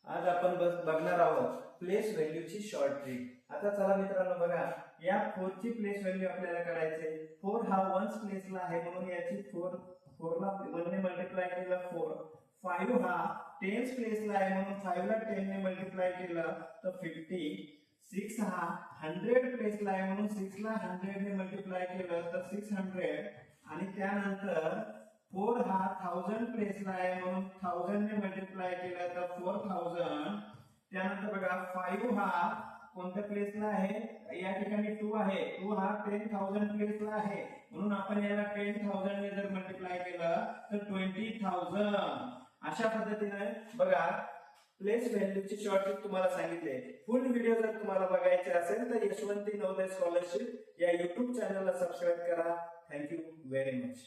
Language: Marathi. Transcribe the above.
आज आपण बघणार आहोत प्लेस व्हॅल्यूची शॉर्ट ट्रिक। आता चला मित्रांनो बघा, या 4 ची प्लेस व्हॅल्यू आपल्याला काढायचे। 4 हा वन्स प्लेसला आहे म्हणून याची 4 ला 1 ने मल्टिप्लाय केलं 4। 5 हा टेन्स प्लेसला आहे म्हणून 5 ला 10 ने मल्टिप्लाय केलं तर 50। 6 हा 100 प्लेसला आहे म्हणून 6 ला 100 ने मल्टिप्लाय केलं तर 600। आणि त्यानंतर 4 हा 1000 प्लेसला आहे म्हणून 1000 ने मल्टिप्लाय केलं तर 4000। त्यानंतर बघा 5 हा कोणत्या प्लेसला आहे, या ठिकाणी 2 आहे। 2 हा 10000 प्लेसला आहे म्हणून आपण याला 10000 ने जर मल्टिप्लाय केलं तर 20000। अशा पद्धतीने बघा प्लेस व्हॅल्यूची शॉर्ट ट्रिक तुम्हाला सांगितले। फुल व्हिडिओ जर तुम्हाला बघायचे असेल तर यशवंती नवोदय स्कॉलरशिप या YouTube चॅनलला सबस्क्राइब करा। Thank you very much.